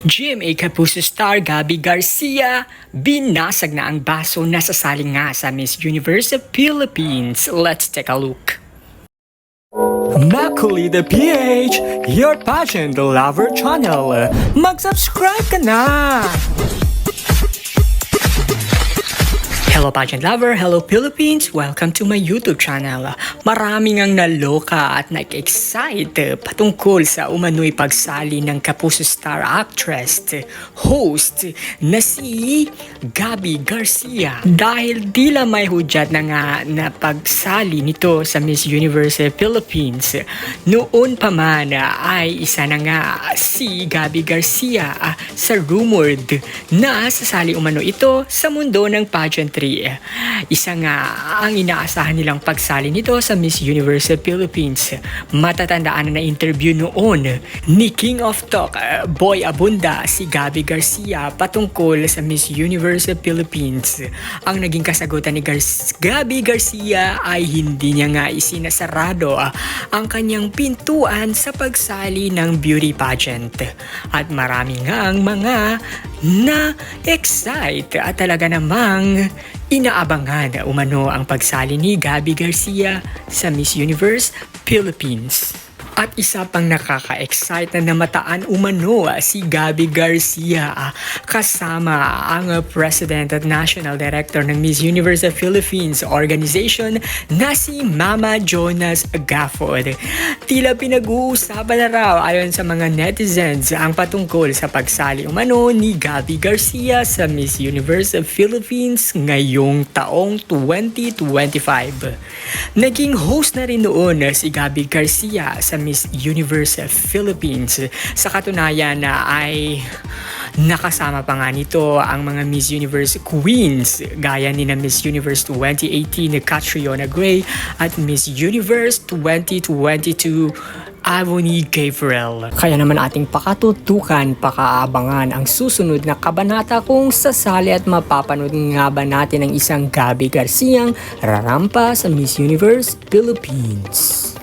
GMA Kapuso star Gabby Garcia, binasag na ang baso na sasali nga sa Miss Universe Philippines. Let's take a look. Macaulay PH, your pageant lover channel. Mag-subscribe ka na! Hello pageant lover, hello Philippines, welcome to my YouTube channel. Maraming ang naloka at nag-excite patungkol sa umano'y pagsali ng Kapuso star actress, host na si Gabby Garcia. Dahil tila may hudyat na nga na pagsali nito sa Miss Universe Philippines. Noon pa man ay isa na nga si Gabby Garcia sa rumored na sasali umano ito sa mundo ng pageantry. Isa nga ang inaasahan nilang pagsali nito sa Miss Universe Philippines. Matatandaan na interview noon ni King of Talk, Boy Abunda, si Gabby Garcia patungkol sa Miss Universe Philippines. Ang naging kasagutan ni Gabby Garcia ay hindi niya nga isinasarado ang kanyang pintuan sa pagsali ng beauty pageant. At marami nga ang mga na-excite at talaga namang inaabangan umano ang pagsali ni Gabby Garcia sa Miss Universe Philippines. At isa pang nakaka-excite na namataan umano si Gabby Garcia kasama ang President at National Director ng Miss Universe Philippines Organization na si Mama Jonas Gafford. Tila pinag-uusapan na raw ayon sa mga netizens ang patungkol sa pagsali umano ni Gabby Garcia sa Miss Universe Philippines ngayong taong 2025. Naging host na rin noon si Gabby Garcia sa Miss Universe Philippines. Sa katunayan na ay nakasama pa nga nito ang mga Miss Universe Queens gaya ni na Miss Universe 2018 na Catriona Gray at Miss Universe 2022 Avoni Gabriel. Kaya naman ating pakatutukan, pakaabangan ang susunod na kabanata kung sasali at mapapanood nga ba natin ang isang Gabby Garciang rarampa sa Miss Universe Philippines.